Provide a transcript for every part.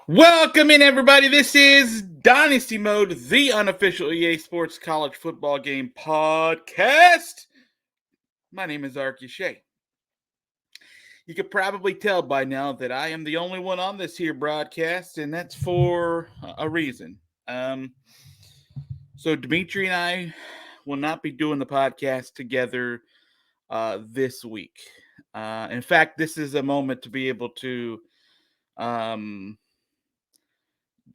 Welcome in, everybody. This is Dynasty Mode, the unofficial EA Sports college football game podcast. My name is Arky. You could probably tell by now that I am the only one on this here broadcast, and that's for a reason. Um, so Dimitri and I will not be doing the podcast together this week. In fact, this is a moment to be able to um,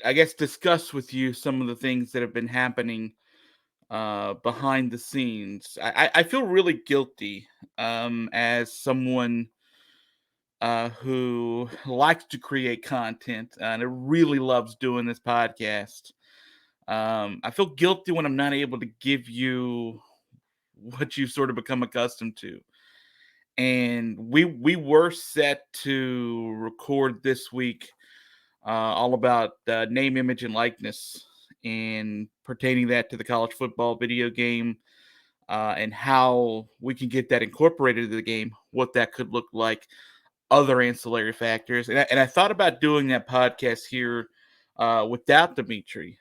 I guess, discuss with you some of the things that have been happening behind the scenes. I feel really guilty as someone who likes to create content and really loves doing this podcast. I feel guilty when I'm not able to give you what you've sort of become accustomed to. And we were set to record this week all about name, image, and likeness, and pertaining that to the college football video game, and how we can get that incorporated into the game, what that could look like, other ancillary factors. And I thought about doing that podcast here without Dimitri,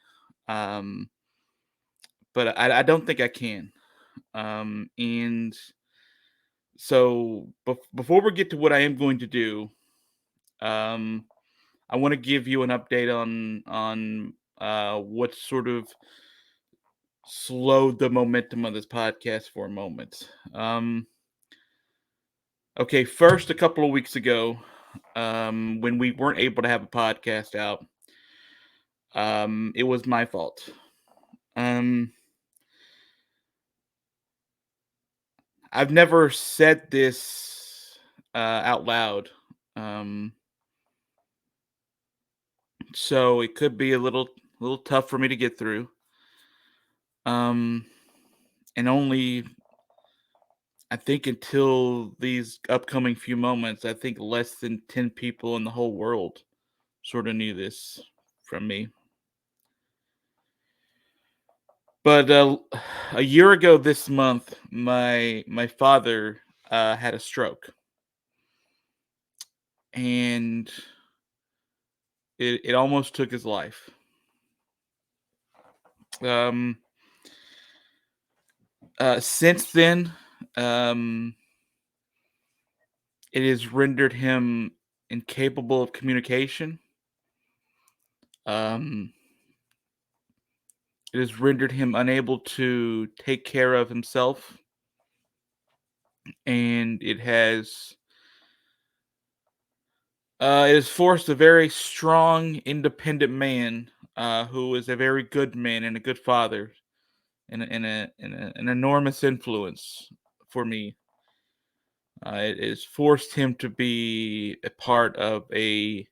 um, but I don't think I can. And so before we get to what I am going to do, um, I want to give you an update on what sort of slowed the momentum of this podcast for a moment. Okay, first, a couple of weeks ago, when we weren't able to have a podcast out, it was my fault. Um, I've never said this out loud, um, so it could be a little tough for me to get through. Um, and only I think until these upcoming few moments, I think less than 10 people in the whole world sort of knew this from me. But a year ago this month, my father had a stroke, and it almost took his life. Um, since then, um, it has rendered him incapable of communication. Um, it has rendered him unable to take care of himself, and it has forced a very strong, independent man, who is a very good man and a good father, and an enormous influence for me. It has forced him to be a part of a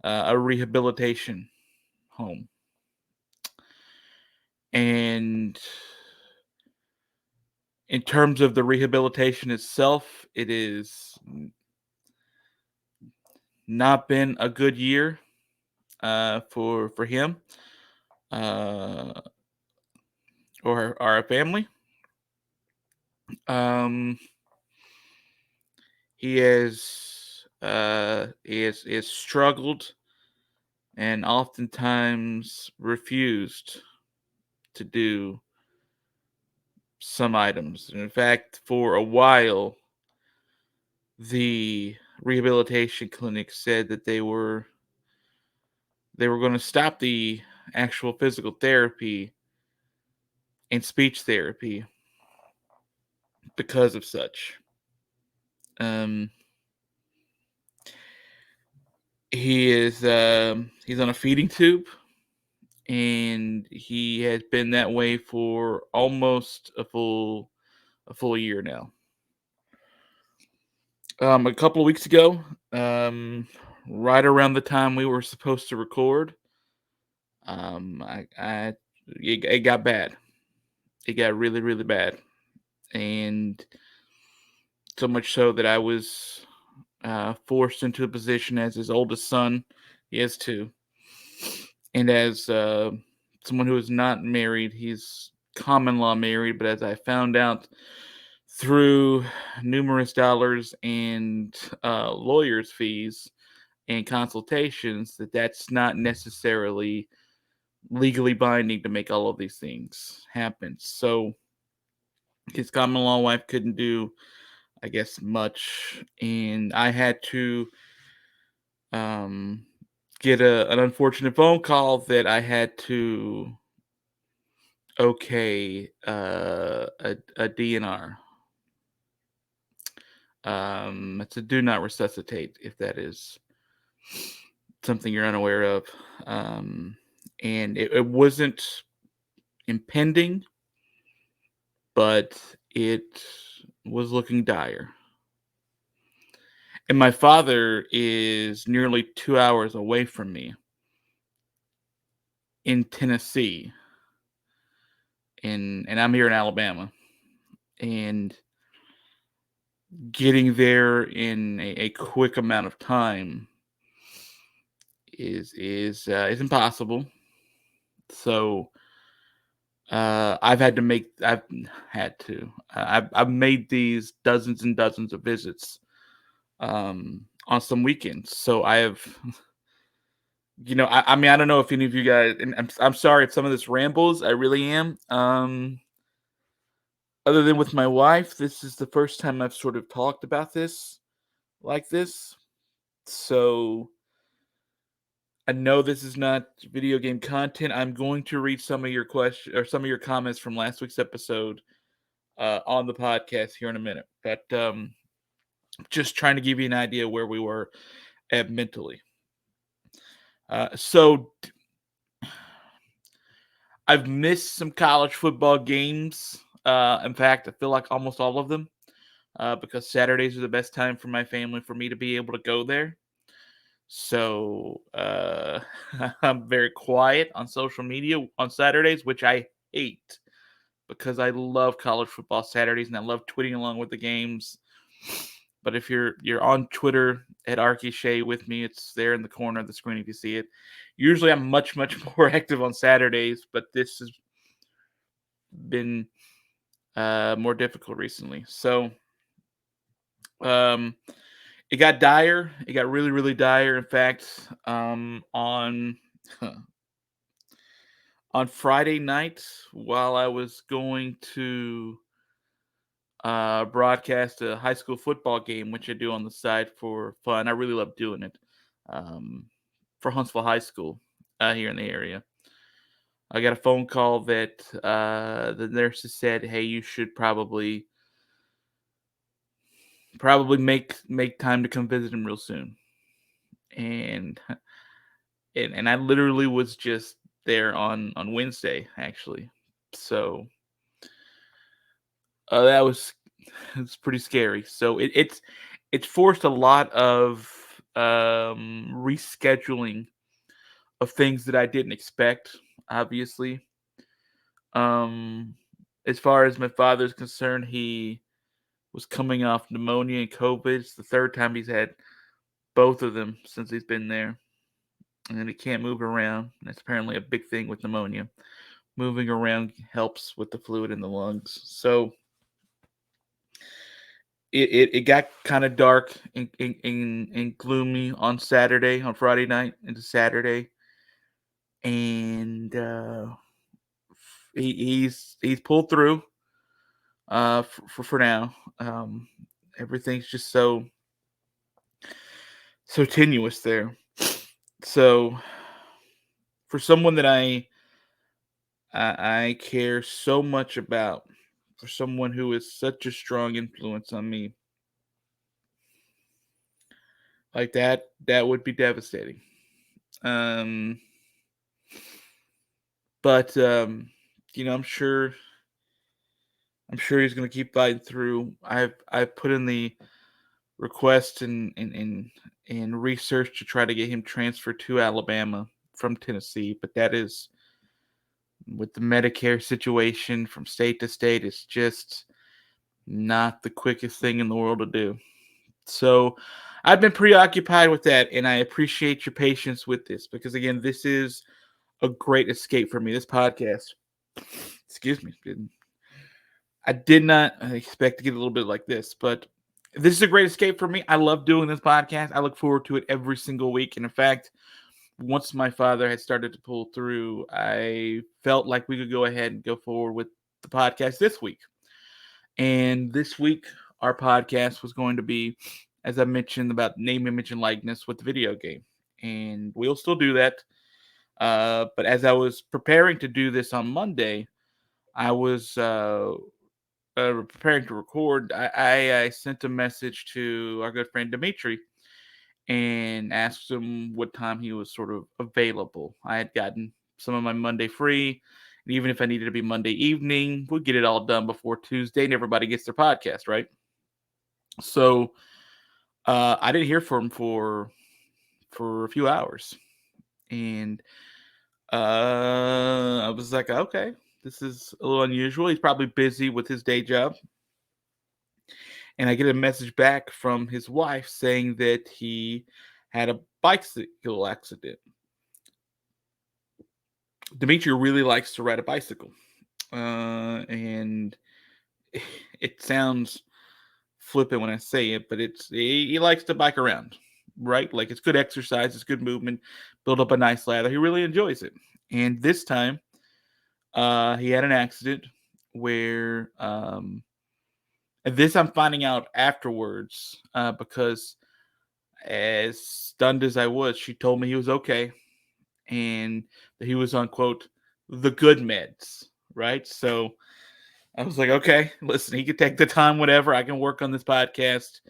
rehabilitation home, and in terms of the rehabilitation itself, it is not been a good year for him uh, or our family. Um, he has struggled and oftentimes refused to do some items. In fact, for a while, the rehabilitation clinic said that they were going to stop the actual physical therapy and speech therapy because of such. Um, he's on a feeding tube, and he has been that way for almost a full year now. A couple of weeks ago, right around the time we were supposed to record, I it got bad. It got really, really bad, and so much so that I was forced into a position as his oldest son. He has two, and as someone who is not married, he's common law married. But as I found out through numerous dollars and lawyers' fees and consultations, that's not necessarily legally binding to make all of these things happen. So his common law wife couldn't do, I guess, much, and I had to um, get an unfortunate phone call that I had to okay a DNR. It's a do not resuscitate if that is something you're unaware of. Um, and it wasn't impending, but it was looking dire. And my father is nearly 2 hours away from me in Tennessee, and I'm here in Alabama. And getting there in a quick amount of time is impossible. So I've had to I've made these dozens and dozens of visits on some weekends. So I have, I mean, I don't know if any of you guys, and I'm sorry if some of this rambles. I really am. Other than with my wife, this is the first time I've sort of talked about this like this. So I know this is not video game content. I'm going to read some of your questions or some of your comments from last week's episode on the podcast here in a minute. But just trying to give you an idea where we were at mentally. So I've missed some college football games. In fact, I feel like almost all of them because Saturdays are the best time for my family for me to be able to go there. So I'm very quiet on social media on Saturdays, which I hate because I love college football Saturdays and I love tweeting along with the games. But if you're on Twitter at Arky with me, it's there in the corner of the screen if you see it. Usually I'm much more active on Saturdays, but this has been more difficult recently. So it got dire. It got really dire. In fact, on on Friday night, while I was going to broadcast a high school football game, which I do on the side for fun. I really love doing it for Huntsville High School here in the area. I got a phone call that the nurses said, "Hey, you should probably make time to come visit him real soon." And and I literally was just there on Wednesday actually. So that was it's pretty scary. So it's forced a lot of rescheduling of things that I didn't expect. Obviously, um, as far as my father's concerned, he was coming off pneumonia and COVID. It's the third time he's had both of them since he's been there, and he can't move around. That's apparently a big thing with pneumonia. Moving around helps with the fluid in the lungs. So it got kind of dark and gloomy on Friday night into Saturday, and he's pulled through for now. Everything's just so tenuous there. So for someone that I care so much about, for someone who is such a strong influence on me, like that would be devastating. Um, but I'm sure he's going to keep fighting through. I've put in the request and research to try to get him transferred to Alabama from Tennessee, but that is with the Medicare situation from state to state. It's just not the quickest thing in the world to do. So I've been preoccupied with that, and I appreciate your patience with this because again, this is a great escape for me. This podcast, excuse me, I did not expect to get a little bit like this, but This is a great escape for me. I love doing this podcast. I look forward to it every single week. And in fact, once my father had started to pull through, I felt like we could go ahead and go forward with the podcast this week. And this week, our podcast was going to be, as I mentioned, about name, image, and likeness with the video game. And we'll still do that. But as I was preparing to do this on Monday, I was preparing to record. I sent a message to our good friend Dimitri and asked him what time he was sort of available. I had gotten some of my Monday free. And even if I needed to be Monday evening, we'd get it all done before Tuesday and everybody gets their podcast, right? So I didn't hear from him for a few hours. And I was like, okay, this is a little unusual. He's probably busy with his day job. And I get a message back from his wife saying that he had a bicycle accident. Dimitri really likes to ride a bicycle, and it sounds flippant when I say it, but he likes to bike around, right? Like it's good exercise, it's good movement, build up a nice lather. He really enjoys it. And this time, he had an accident where, and this I'm finding out afterwards, because as stunned as I was, she told me he was okay and that he was on quote the good meds, right? So I was like, okay, listen, he could take the time, whatever. I can work on this podcast,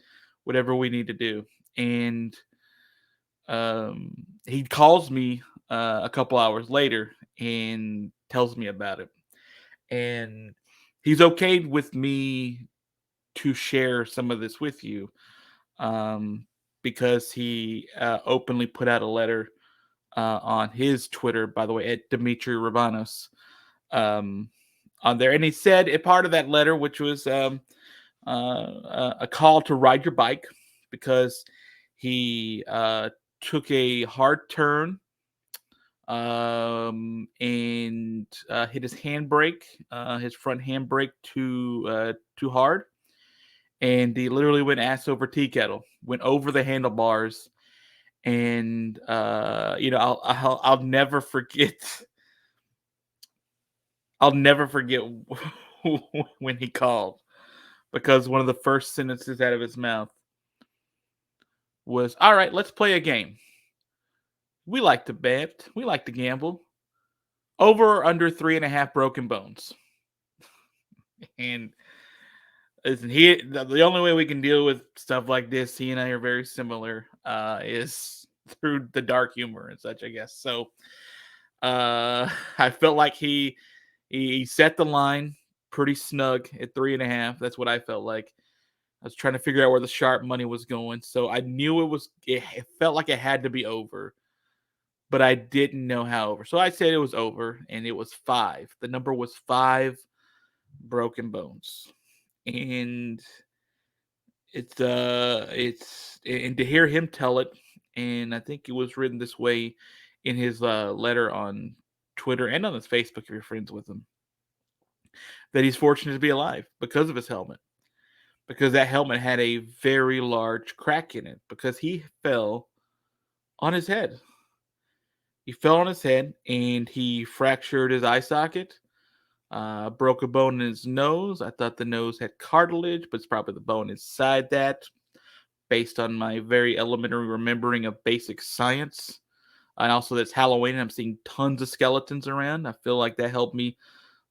whatever we need to do. And he calls me a couple hours later and tells me about it. And he's okayed with me to share some of this with you, um, because he openly put out a letter on his Twitter, by the way, at Dimitri Rabanos, um, on there. And he said a part of that letter, which was a call to ride your bike because he took a hard turn, and hit his handbrake, his front handbrake too hard, and he literally went ass over tea kettle, went over the handlebars, and I'll never forget. I'll never forget when he called, because one of the first sentences out of his mouth was, "All right, let's play a game. We like to bet. We like to gamble. Over or under 3.5 broken bones." And listen, the only way we can deal with stuff like this, he and I are very similar, is through the dark humor and such, I guess. So I felt like he set the line pretty snug at 3.5. That's what I felt like. I was trying to figure out where the sharp money was going, so I knew it felt like it had to be over, but I didn't know how over. So I said it was over, and it was 5. The number was 5 broken bones. And it's and to hear him tell it, and I think it was written this way in his letter on Twitter and on his Facebook if you're friends with him, that he's fortunate to be alive because of his helmet, because that helmet had a very large crack in it because he fell on his head. He fell on his head and he fractured his eye socket, broke a bone in his nose. I thought the nose had cartilage, but it's probably the bone inside that, based on my very elementary remembering of basic science. And also, that's Halloween. I'm seeing tons of skeletons around. I feel like that helped me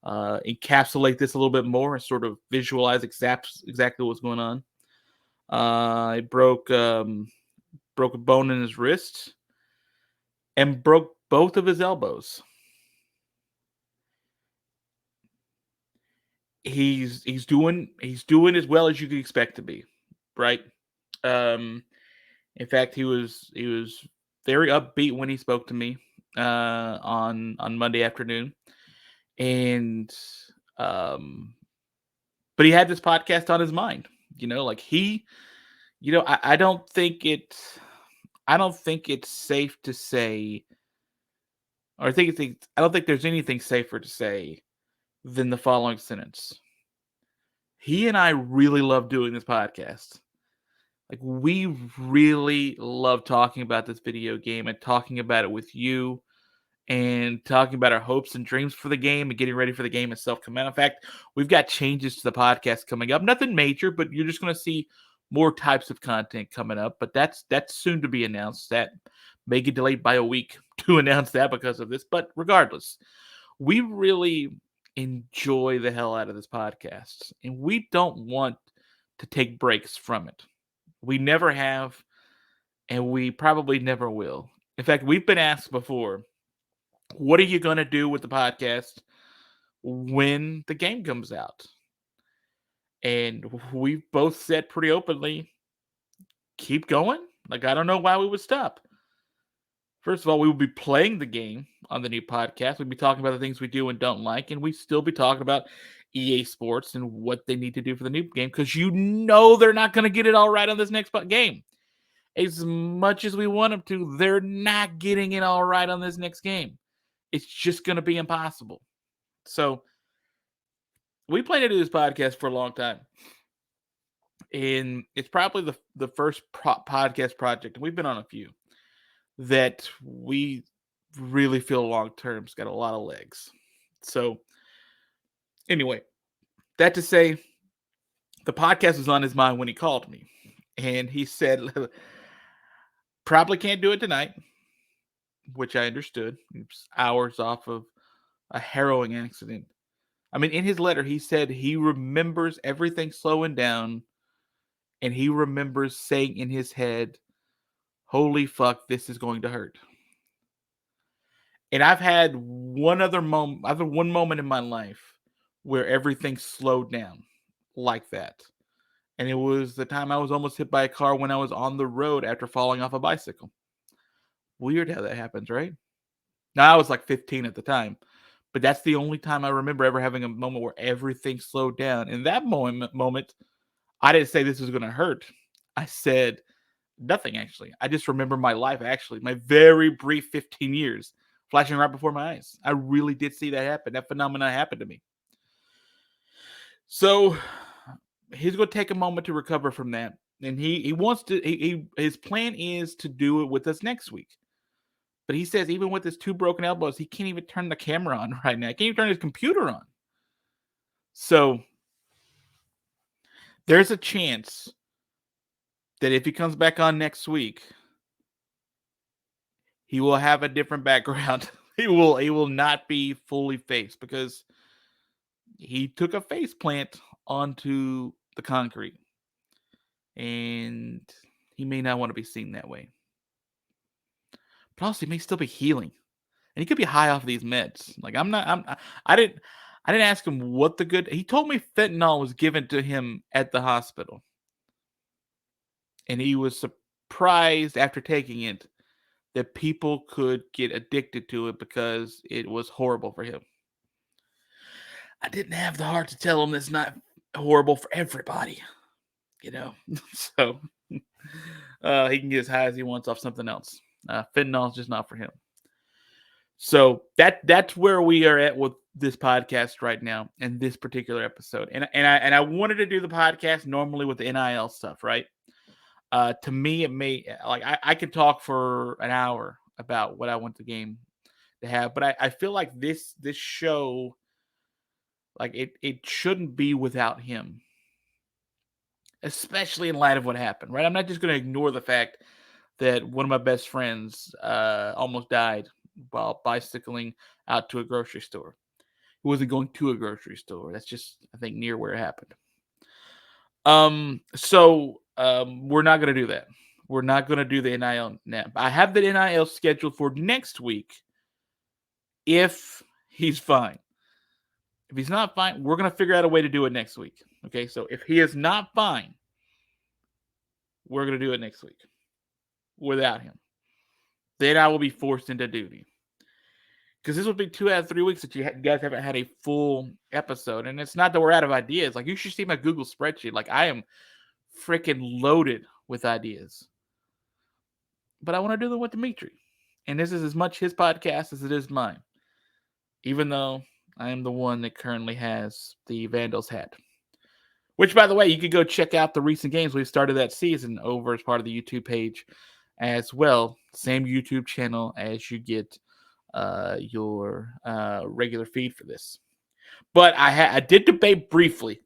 encapsulate this a little bit more and sort of visualize exactly what's going on. He broke a bone in his wrist and broke both of his elbows. He's doing as well as you could expect to be, right? Um, in fact, he was very upbeat when he spoke to me on Monday afternoon, and um, but he had this podcast on his mind. Like I don't think it's safe to say, or I don't think there's anything safer to say than the following sentence. He and I really love doing this podcast. Like, we really love talking about this video game and talking about it with you and talking about our hopes and dreams for the game and getting ready for the game itself coming out. In fact, we've got changes to the podcast coming up. Nothing major, but you're just going to see more types of content coming up. But that's soon to be announced. That may get delayed by a week to announce that because of this. But regardless, we really enjoy the hell out of this podcast, and we don't want to take breaks from it. We never have, and we probably never will. In fact, we've been asked before, what are you going to do with the podcast when the game comes out? And we've both said pretty openly, keep going. Like, I don't know why we would stop. First of all, we will be playing the game on the new podcast. We'll be talking about the things we do and don't like, and we still be talking about EA Sports and what they need to do for the new game, because you know they're not going to get it all right on this next game. As much as we want them to, they're not getting it all right on this next game. It's just going to be impossible. So we plan to do this podcast for a long time. And it's probably the first podcast project, and we've been on a few, that we really feel long term. It's got a lot of legs. So anyway, that to say, the podcast was on his mind when he called me. And he said, probably can't do it tonight, which I understood. He was hours off of a harrowing accident. I mean, in his letter, he said he remembers everything slowing down, and he remembers saying in his head, holy fuck, this is going to hurt. And I've had one moment in my life where everything slowed down like that. And it was the time I was almost hit by a car when I was on the road after falling off a bicycle. Weird how that happens, right? Now, I was like 15 at the time, but that's the only time I remember ever having a moment where everything slowed down. In that moment, I didn't say this was going to hurt. I said nothing, actually. I just remember my life, actually, my very brief 15 years flashing right before my eyes. I really did see that happen. That phenomenon happened to me. So he's going to take a moment to recover from that. And he wants to, his plan is to do it with us next week. But he says even with his 2 broken elbows, he can't even turn the camera on right now. He can't even turn his computer on. So there's a chance that if he comes back on next week, he will have a different background. He will not be fully faced, because he took a face plant onto the concrete, and he may not want to be seen that way. But also, he may still be healing, and he could be high off of these meds. Like, I didn't ask him what the good. He told me fentanyl was given to him at the hospital, and he was surprised after taking it that people could get addicted to it because it was horrible for him. I didn't have the heart to tell him it's not horrible for everybody, you know. So he can get as high as he wants off something else. Fentanyl is just not for him. So that's where we are at with this podcast right now, and this particular episode. And I wanted to do the podcast normally with the NIL stuff, right? To me, it may, like, I could talk for an hour about what I want the game to have, but I feel like this show, like, it shouldn't be without him, especially in light of what happened, right? I'm not just going to ignore the fact that one of my best friends almost died while bicycling out to a grocery store. He wasn't going to a grocery store. That's just, I think, near where it happened. So we're not going to do that. We're not going to do the NIL now. I have the NIL scheduled for next week if he's fine. If he's not fine, we're going to figure out a way to do it next week. Okay, so if he is not fine, we're going to do it next week without him. Then I will be forced into duty. Because this will be 2 out of 3 weeks that you guys haven't had a full episode. And it's not that we're out of ideas. Like, you should see my Google spreadsheet. Like, I am freaking loaded with ideas. But I want to do them with Dimitri. And this is as much his podcast as it is mine. Even though I am the one that currently has the Vandals hat. Which, by the way, you could go check out the recent games we started that season over as part of the YouTube page as well. Same YouTube channel as you get your regular feed for this. But I did debate briefly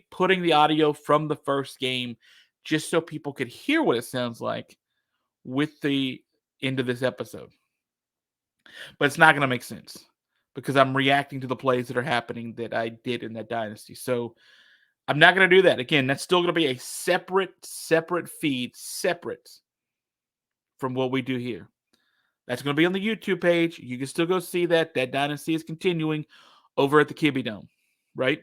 putting the audio from the first game just so people could hear what it sounds like with the end of this episode. But it's not going to make sense because I'm reacting to the plays that are happening that I did in that dynasty. So I'm not going to do that. Again, that's still going to be a separate feed, separate from what we do here. That's going to be on the YouTube page. You can still go see that. That dynasty is continuing over at the Kibby Dome, right?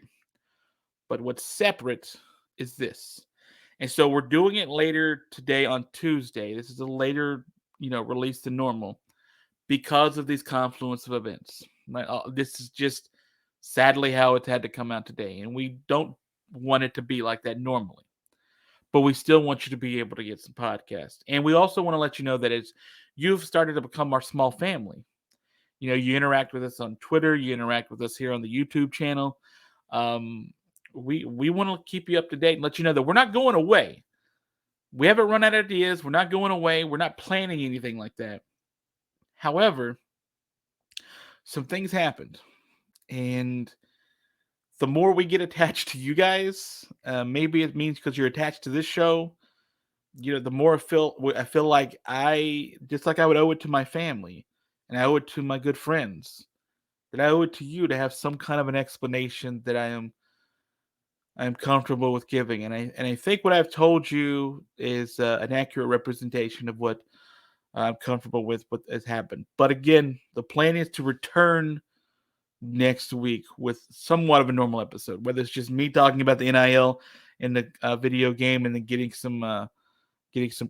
But what's separate is this. And so we're doing it later today on Tuesday. This is a later, release than normal because of these confluence of events. This is just sadly how it's had to come out today. And we don't want it to be like that normally. But we still want you to be able to get some podcasts. And we also want to let you know that as you've started to become our small family, you interact with us on Twitter, you interact with us here on the YouTube channel. We want to keep you up to date and let you know that we're not going away. We haven't run out of ideas. We're not going away. We're not planning anything like that. However, some things happened. And the more we get attached to you guys, maybe it means because you're attached to this show, the more I feel like I would owe it to my family and I owe it to my good friends, that I owe it to you to have some kind of an explanation that I am comfortable with giving. And I think what I've told you is an accurate representation of what I'm comfortable with what has happened. But again, the plan is to return next week with somewhat of a normal episode, whether it's just me talking about the NIL in the video game and then getting some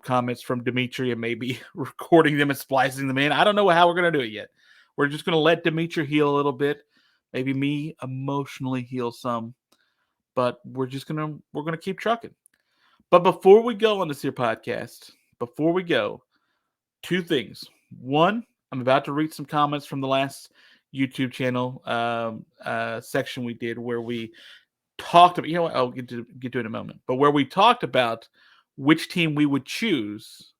comments from Dimitri and maybe recording them and splicing them in. I don't know how we're going to do it yet. We're just going to let Dimitri heal a little bit, maybe me emotionally heal some, but we're going to keep trucking. But before we go on this here podcast, two things. One, I'm about to read some comments from the last YouTube channel section we did where we talked about, what, I'll get to it in a moment, but where we talked about which team we would choose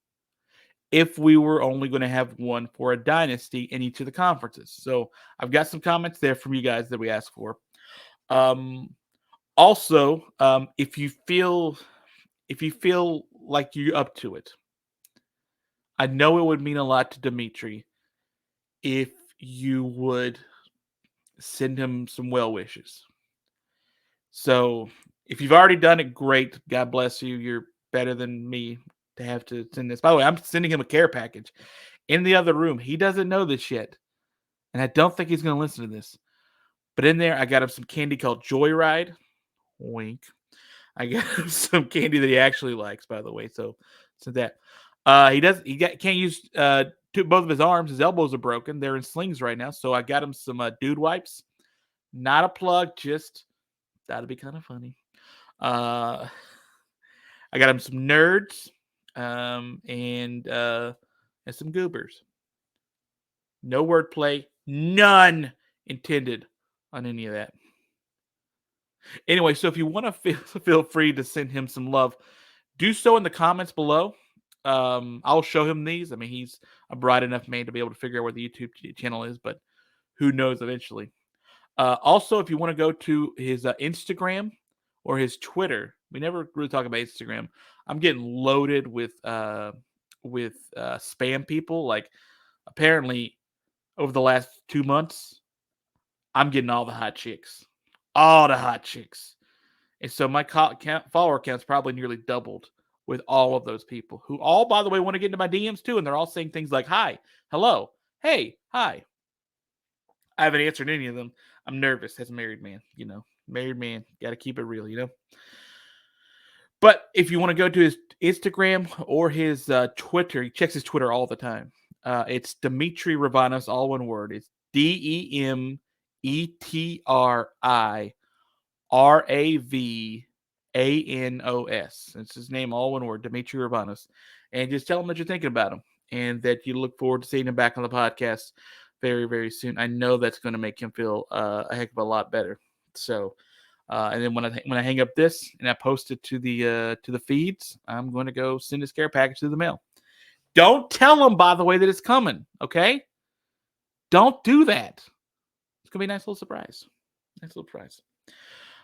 if we were only going to have one for a dynasty in each of the conferences. So I've got some comments there from you guys that we asked for. Also, if you feel like you're up to it, I know it would mean a lot to Dimitri if you would send him some well wishes. So if you've already done it, great. God bless you. You're better than me to have to send this. By the way, I'm sending him a care package in the other room. He doesn't know this yet. And I don't think he's going to listen to this. But in there, I got him some candy called Joyride. Wink. I got him some candy that he actually likes, by the way. So that. Can't use both of his arms. His elbows are broken. They're in slings right now. So I got him some dude wipes. Not a plug, just that'd be kind of funny. I got him some nerds and some goobers. No wordplay, none intended on any of that. Anyway, so if you want to feel free to send him some love, do so in the comments below. I'll show him these. I mean, he's a bright enough man to be able to figure out where the YouTube channel is, but who knows eventually. Also, if you want to go to his Instagram or his Twitter, we never really talk about Instagram. I'm getting loaded with spam people. Like, apparently, over the last 2 months, I'm getting all the hot chicks. And so my follower count's probably nearly doubled with all of those people who all, by the way, want to get into my DMs too. And they're all saying things like, hi, hello, hey, hi. I haven't answered any of them. I'm nervous as a married man, married man, got to keep it real, But if you want to go to his Instagram or his Twitter, he checks his Twitter all the time. It's Dimitri Ravanos, all one word. It's DEMETRI RAVANOS. It's his name, all one word, Dimitri Ravanos. And just tell him that you're thinking about him and that you look forward to seeing him back on the podcast very, very soon. I know that's going to make him feel a heck of a lot better. So And then when I hang up this and I post it to the feeds, I'm going to go send this care package to the mail. Don't tell them, by the way, that it's coming. Okay? Don't do that. It's gonna be a nice little surprise. Nice little prize.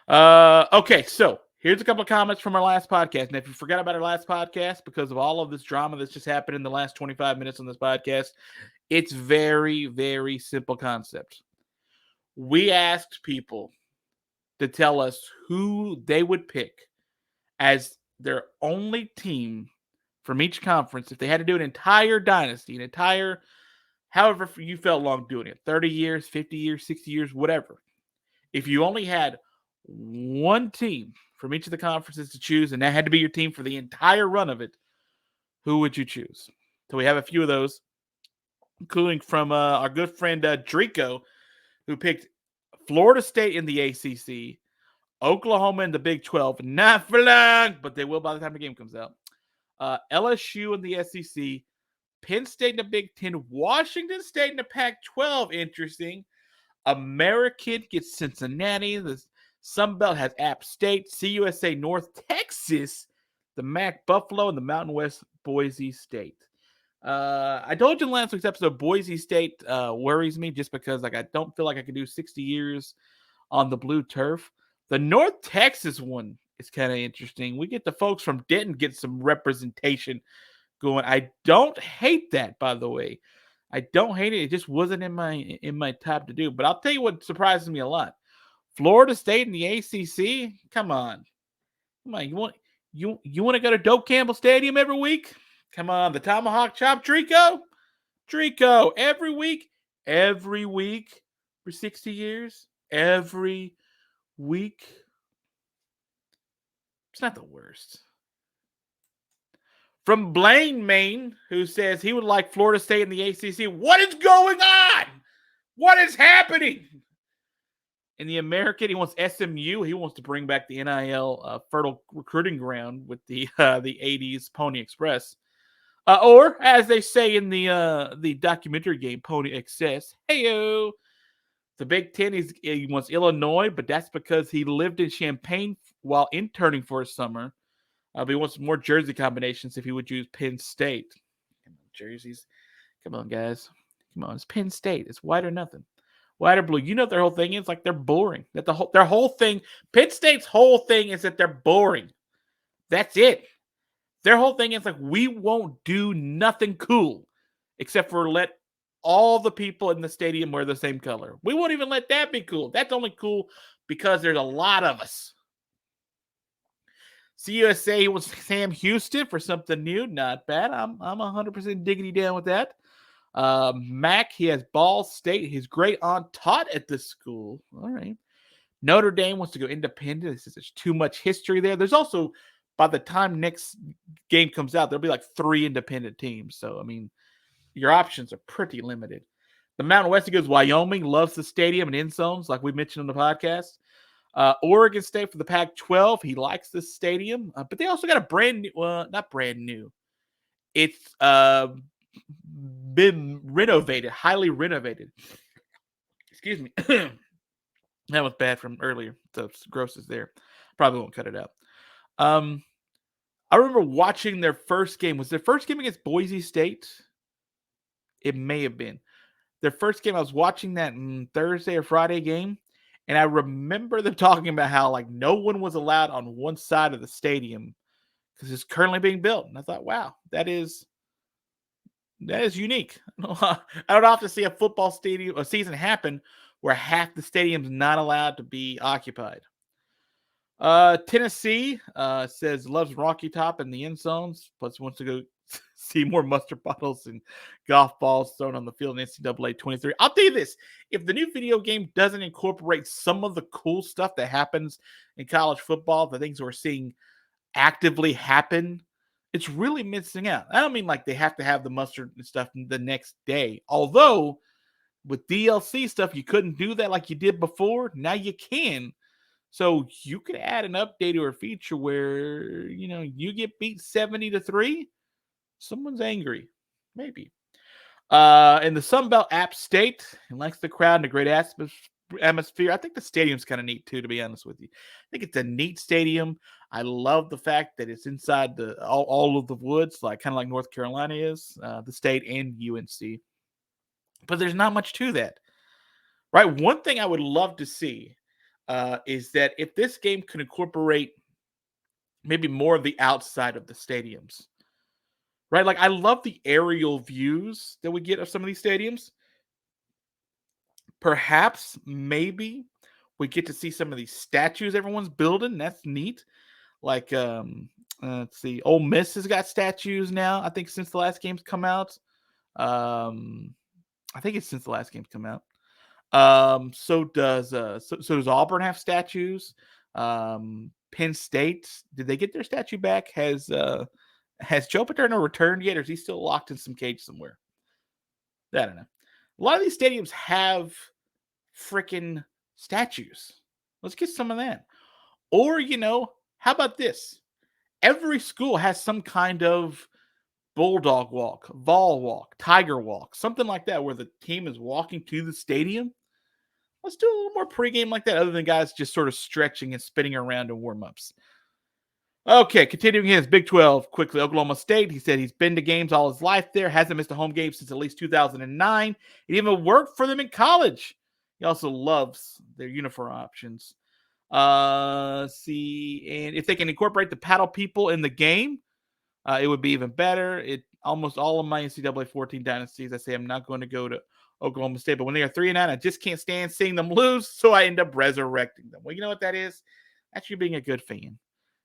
Okay, so here's a couple of comments from our last podcast. And if you forgot about our last podcast because of all of this drama that's just happened in the last 25 minutes on this podcast, it's very, very simple concept. We asked people to tell us who they would pick as their only team from each conference if they had to do an entire dynasty, an entire however you felt long doing it, 30 years, 50 years, 60 years, whatever. If you only had one team from each of the conferences to choose, and that had to be your team for the entire run of it, who would you choose? So we have a few of those, including from our good friend Drico, who picked Florida State in the ACC, Oklahoma in the Big 12, not for long, but they will by the time the game comes out. LSU in the SEC, Penn State in the Big 10, Washington State in the Pac-12, interesting. American gets Cincinnati. The Sun Belt has App State, CUSA North Texas, the MAC Buffalo, and the Mountain West Boise State. I told you in last week's episode, Boise State worries me just because I don't feel like I can do 60 years on the blue turf. The North Texas one is kind of interesting. We get the folks from Denton get some representation going. I don't hate that, by the way. I don't hate it. It just wasn't in my top to do. But I'll tell you what surprises me a lot. Florida State in the ACC. Come on. You want to go to Doak Campbell Stadium every week? Come on, the Tomahawk Chop, Drico, every week for 60 years, every week. It's not the worst. From Blaine, Maine, who says he would like Florida State in the ACC. What is going on? What is happening? In the American, he wants SMU. He wants to bring back the NIL fertile recruiting ground with the 80s Pony Express. Or, as they say in the documentary game, Pony Excess, heyo. The Big Ten, he wants Illinois, but that's because he lived in Champaign while interning for a summer. But he wants more jersey combinations if he would choose Penn State. Jerseys. Come on, guys. Come on. It's Penn State. It's white or nothing. White or blue. You know what their whole thing is? Like, they're boring. Their whole thing, Penn State's whole thing is that they're boring. That's it. Their whole thing is like, we won't do nothing cool except for let all the people in the stadium wear the same color. We won't even let that be cool. That's only cool because there's a lot of us. CUSA was Sam Houston for something new. Not bad. I'm 100% diggity down with that. Mac, he has Ball State. His great aunt taught at this school. All right. Notre Dame wants to go independent. He says there's too much history there. There's also, by the time next game comes out, there'll be like 3 independent teams. So, I mean, your options are pretty limited. The Mountain West, he goes Wyoming, loves the stadium and end zones, like we mentioned on the podcast. Oregon State for the Pac-12. He likes this stadium, but they also got a brand new, not brand new. It's been renovated, highly renovated. Excuse me. That was bad from earlier. The gross is there. Probably won't cut it out. I remember watching their first game. Was their first game against Boise State? It may have been. Their first game, I was watching that Thursday or Friday game. And I remember them talking about how like no one was allowed on one side of the stadium because it's currently being built. And I thought, wow, that is unique. I don't often see a football stadium a season happen where half the stadium's not allowed to be occupied. Tennessee says loves Rocky Top in the end zones, plus wants to go see more mustard bottles and golf balls thrown on the field in NCAA 23. I'll tell you this. If the new video game doesn't incorporate some of the cool stuff that happens in college football, the things we're seeing actively happen, it's really missing out. I don't mean like they have to have the mustard and stuff the next day. Although, with DLC stuff, you couldn't do that like you did before. Now you can. So you could add an update or a feature where, you get beat 70-3. Someone's angry. Maybe. In the Sun Belt, App State, and likes the crowd and the great atmosphere. I think the stadium's kind of neat too, to be honest with you. I think it's a neat stadium. I love the fact that it's inside all of the woods, like kind of like North Carolina is, the state and UNC. But there's not much to that, right? One thing I would love to see is that if this game could incorporate maybe more of the outside of the stadiums, right? Like I love the aerial views that we get of some of these stadiums. Perhaps, maybe we get to see some of these statues everyone's building. That's neat. Like, let's see, Ole Miss has got statues now. I think since the last game's come out. I think it's since the last game's come out. So does Auburn have statues? Penn State, did they get their statue back? Has Joe Paterno returned yet, or is he still locked in some cage somewhere? I don't know. A lot of these stadiums have freaking statues. Let's get some of that. Or, how about this? Every school has some kind of bulldog walk, vol walk, tiger walk, something like that, where the team is walking to the stadium. Let's do a little more pregame like that, other than guys just sort of stretching and spinning around in warm-ups. Okay, continuing his Big 12 quickly. Oklahoma State, he said he's been to games all his life there, hasn't missed a home game since at least 2009. He even worked for them in college. He also loves their uniform options. See, and if they can incorporate the paddle people in the game, it would be even better. Almost all of my NCAA 14 dynasties, I say I'm not going to go to Oklahoma State, but when they are 3-9, I just can't stand seeing them lose, so I end up resurrecting them. Well, you know what that is? That's you being a good fan.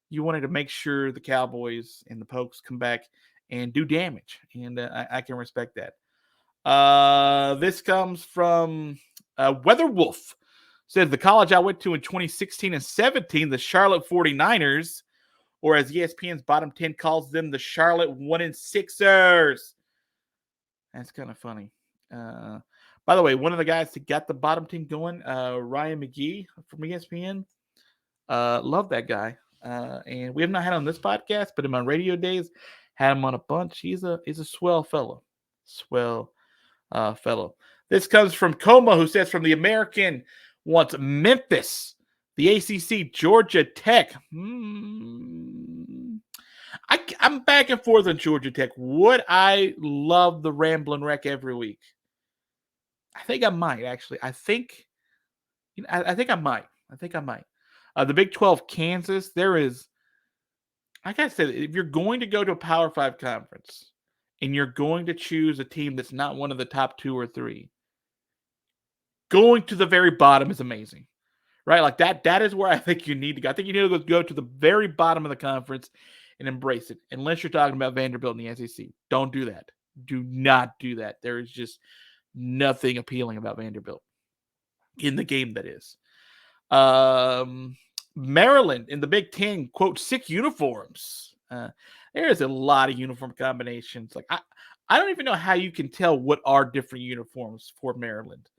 You wanted to make sure the Cowboys and the Pokes come back and do damage, and I can respect that. This comes from Weather Wolf. Said the college I went to in 2016 and 17, the Charlotte 49ers, or as ESPN's Bottom 10 calls them, the Charlotte 1-6ers. That's kind of funny. By the way, one of the guys that got the Bottom 10 going, Ryan McGee from ESPN. Love that guy. And we have not had him on this podcast, but in my radio days, had him on a bunch. He's a swell fellow. Swell fellow. This comes from Coma, who says from the American, wants Memphis, the ACC, Georgia Tech. I'm back and forth on Georgia Tech. Would I love the Ramblin' Wreck every week? I think I might, actually. I think I might. The Big 12, Kansas, there is, like I said, if you're going to go to a Power 5 conference and you're going to choose a team that's not one of the top 2 or 3, going to the very bottom is amazing, right? Like that is where I think you need to go. I think you need to go to the very bottom of the conference and embrace it, unless you're talking about Vanderbilt in the SEC. Don't do that. Do not do that. There is just nothing appealing about Vanderbilt in the game that is. Maryland in the Big 10, quote, sick uniforms. There's a lot of uniform combinations. Like I don't even know how you can tell what are different uniforms for Maryland,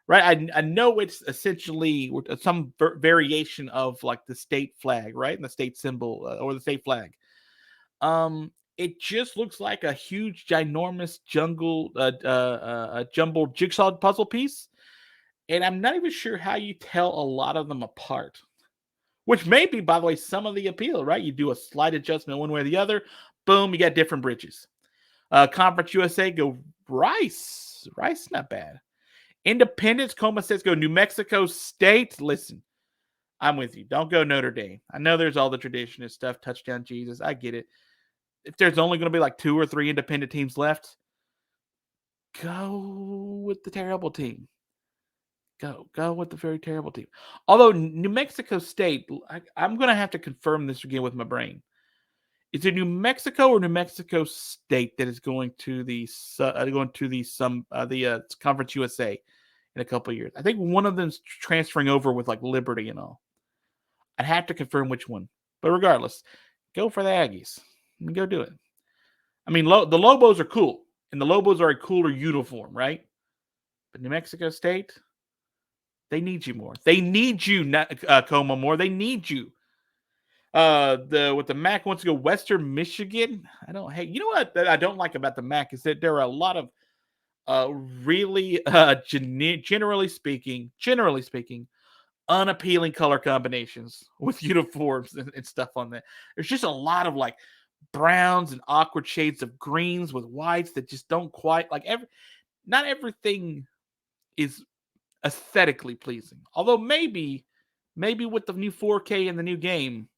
right? I know it's essentially some variation of like the state flag, right? And the state symbol or the state flag. It just looks like a huge, ginormous jumbled jigsaw puzzle piece. And I'm not even sure how you tell a lot of them apart, which may be, by the way, some of the appeal, right? You do a slight adjustment one way or the other. Boom, you got different bridges. Conference USA, go Rice. Rice, not bad. Independence, Coma says, go New Mexico State. Listen, I'm with you. Don't go Notre Dame. I know there's all the tradition and stuff, touchdown Jesus. I get it. If there's only going to be like 2 or 3 independent teams left, go with the terrible team. Go with the very terrible team. Although New Mexico State, I'm going to have to confirm this again with my brain. Is it New Mexico or New Mexico State that is going to the Conference USA in a couple of years? I think one of them's transferring over with like Liberty and all. I'd have to confirm which one, but regardless, go for the Aggies. Go do it. I mean, the Lobos are cool, and the Lobos are a cooler uniform, right? But New Mexico State, they need you more. They need you, Coma, more. They need you. What the MAC wants to go Western Michigan. You know what I don't like about the MAC is that there are a lot of really, generally speaking, unappealing color combinations with uniforms and stuff on there. There's just a lot of like browns and awkward shades of greens with whites that just don't quite like not everything is aesthetically pleasing. Although maybe with the new 4K and the new game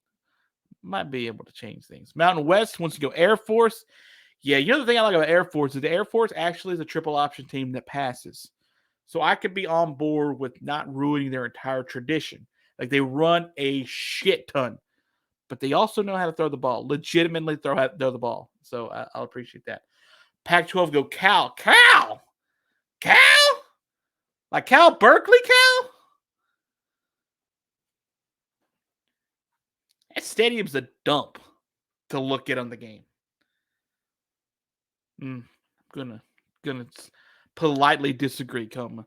might be able to change things. Mountain West wants to go Air Force. Yeah, you know the thing I like about Air Force is the Air Force actually is a triple option team that passes. So I could be on board with not ruining their entire tradition. Like they run a shit ton, but they also know how to throw the ball. Legitimately throw the ball. So I'll appreciate that. Pac-12 go Cal. Like Cal Berkeley Cal? That stadium's a dump to look at on the game. I'm gonna politely disagree, Coma.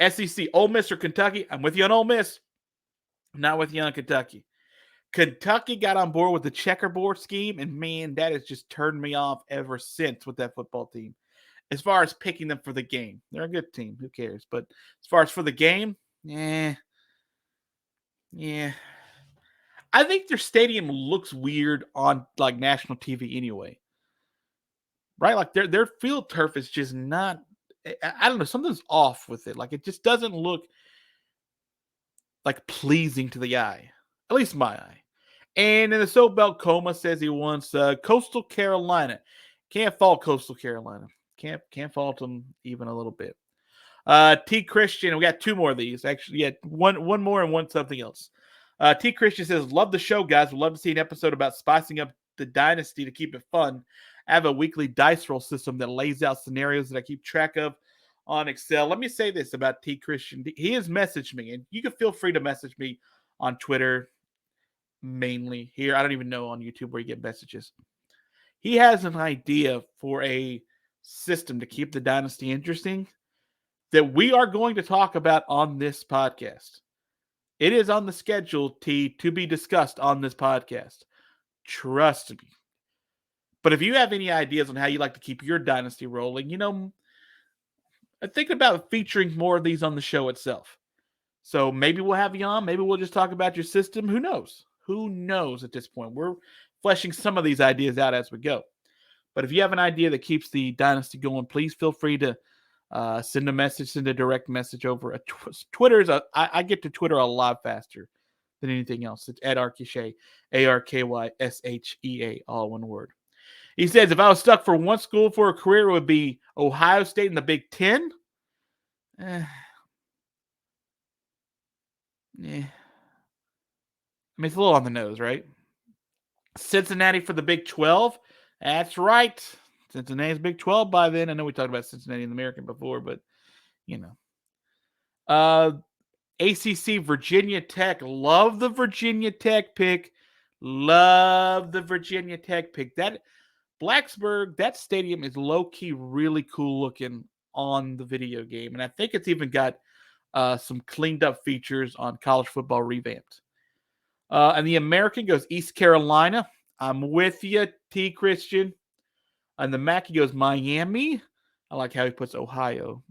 SEC, Ole Miss or Kentucky? I'm with you on Ole Miss. I'm not with you on Kentucky. Kentucky got on board with the checkerboard scheme, and man, that has just turned me off ever since with that football team. As far as picking them for the game, they're a good team. Who cares? But as far as for the game, yeah. I think their stadium looks weird on like national TV anyway. Right? Like their field turf is just not. I don't know. Something's off with it. Like it just doesn't look like pleasing to the eye. At least my eye. And in the Soap Belt, Coma says he wants Coastal Carolina. Can't fault Coastal Carolina. Can't fault them even a little bit. T Christian, we got two more of these. Actually, yeah, one more and one something else. T Christian says, love the show, guys. Would love to see an episode about spicing up the dynasty to keep it fun. I have a weekly dice roll system that lays out scenarios that I keep track of on Excel. Let me say this about T Christian. He has messaged me, and you can feel free to message me on Twitter, mainly here. I don't even know on YouTube where you get messages. He has an idea for a system to keep the dynasty interesting that we are going to talk about on this podcast. It is on the schedule, T, to be discussed on this podcast. Trust me. But if you have any ideas on how you like to keep your dynasty rolling, I'm thinking about featuring more of these on the show itself. So maybe we'll have you on. Maybe we'll just talk about your system. Who knows? Who knows at this point? We're fleshing some of these ideas out as we go. But if you have an idea that keeps the dynasty going, please feel free to send a direct message over. Twitter's I get to Twitter a lot faster than anything else. It's at Arkyshay, ARKYSHEA, all one word. He says, if I was stuck for one school for a career, it would be Ohio State in the Big Ten. Yeah. I mean, it's a little on the nose, right? Cincinnati for the Big 12. That's right. Cincinnati's Big 12 by then. I know we talked about Cincinnati in the American before, but, ACC, Virginia Tech. Love the Virginia Tech pick. That Blacksburg, that stadium is low-key really cool looking on the video game. And I think it's even got some cleaned up features on College Football Revamped. And the American goes East Carolina. I'm with you, T. Christian. And the Mackey goes Miami. I like how he puts Ohio.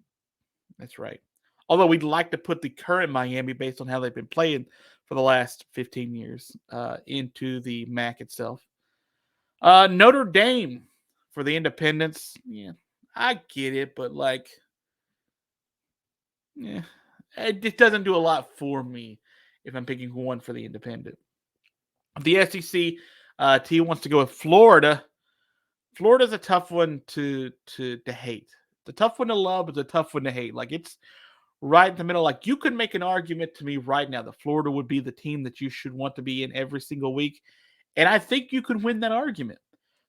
That's right. Although we'd like to put the current Miami, based on how they've been playing for the last 15 years, into the MAC itself. Notre Dame for the Independents. Yeah, I get it, but it doesn't do a lot for me if I'm picking one for the Independent. The SEC, T wants to go with Florida. Florida's a tough one to hate. It's a tough one to love, but it's a tough one to hate. Like, it's right in the middle. Like, you could make an argument to me right now that Florida would be the team that you should want to be in every single week. And I think you could win that argument.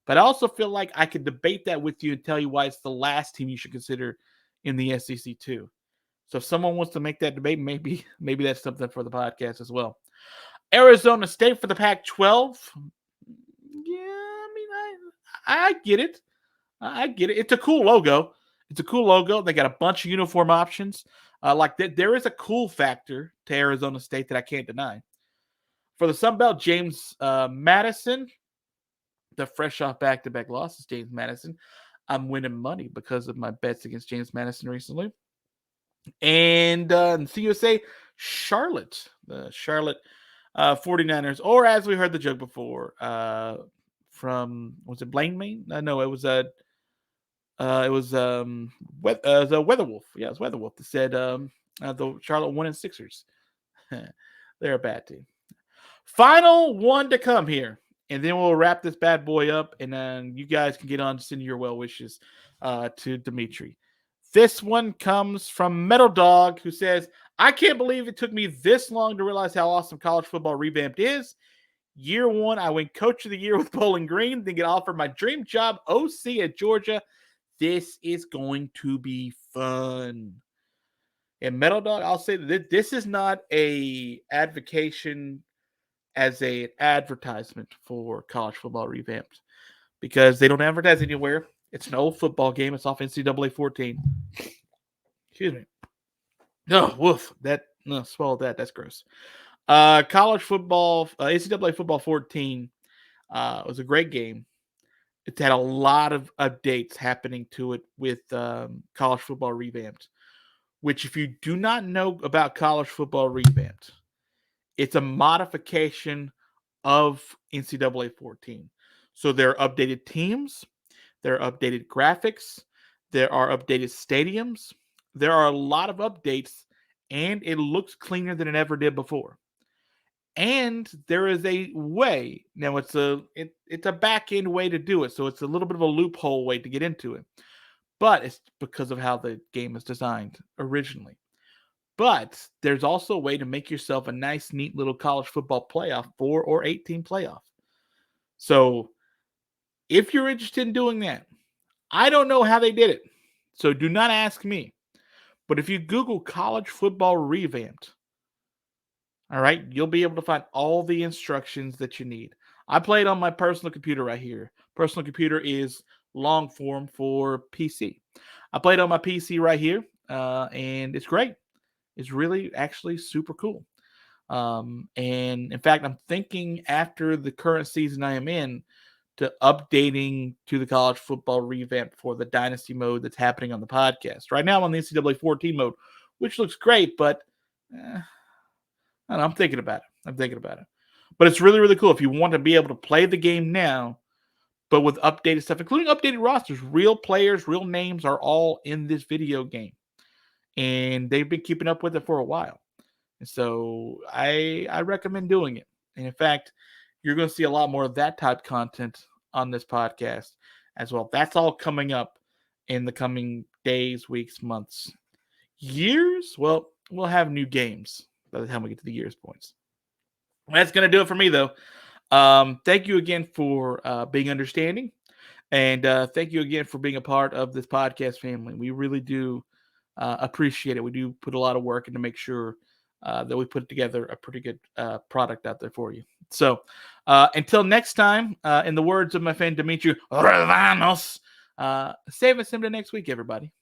But I also feel like I could debate that with you and tell you why it's the last team you should consider in the SEC too. So if someone wants to make that debate, maybe that's something for the podcast as well. Arizona State for the Pac-12. Yeah, I mean, I get it. I get it. It's a cool logo. They got a bunch of uniform options. There is a cool factor to Arizona State that I can't deny. For the Sun Belt, James Madison, the fresh off back-to-back losses, James Madison. I'm winning money because of my bets against James Madison recently. And CUSA, Charlotte, the Charlotte 49ers, or as we heard the joke before, from, was it Blaine Maine? No, it was the Weatherwolf. Yeah, it was Weatherwolf that said the Charlotte 1-6ers. They're a bad team. Final one to come here, and then we'll wrap this bad boy up, and then you guys can get on to send your well wishes to Dimitri. This one comes from Metal Dog, who says, I can't believe it took me this long to realize how awesome college football revamped is. Year one, I win Coach of the Year with Bowling Green, then get offered my dream job, OC at Georgia. This is going to be fun. And Metal Dog, I'll say that this is not a advocation as an advertisement for college football revamped, because they don't advertise anywhere. It's an old football game. It's off NCAA 14. Excuse me. No, woof. Swallow that. That's gross. College football, NCAA football 14 was a great game. It's had a lot of updates happening to it with college football revamped, which, if you do not know about college football revamped, it's a modification of NCAA 14. So there are updated teams, there are updated graphics, there are updated stadiums, there are a lot of updates, and it looks cleaner than it ever did before. And there is a way, now it's a back end way to do it, so it's a little bit of a loophole way to get into it, but it's because of how the game is designed originally. But there's also a way to make yourself a nice, neat little college football playoff, 4 or 8 team playoff. So if you're interested in doing that, I don't know how they did it, so do not ask me. But if you Google college football revamped, all right, you'll be able to find all the instructions that you need. I played on my personal computer right here. Personal computer is long form for PC. I played on my PC right here, and it's great. It's really actually super cool. And in fact, I'm thinking after the current season I am in to updating to the college football revamp for the dynasty mode that's happening on the podcast. Right now I'm on the NCAA 14 mode, which looks great, but I don't know, I'm thinking about it. But it's really, really cool if you want to be able to play the game now, but with updated stuff, including updated rosters. Real players, real names are all in this video game. And they've been keeping up with it for a while. And so I recommend doing it. And in fact, you're going to see a lot more of that type content on this podcast as well. That's all coming up in the coming days, weeks, months, years. Well, we'll have new games by the time we get to the years points. That's going to do it for me, though. Thank you again for being understanding. And thank you again for being a part of this podcast family. We really do appreciate it. We do put a lot of work in to make sure that we put together a pretty good product out there for you. So until next time, in the words of my friend Dimitri Ravanos, save us into next week, everybody.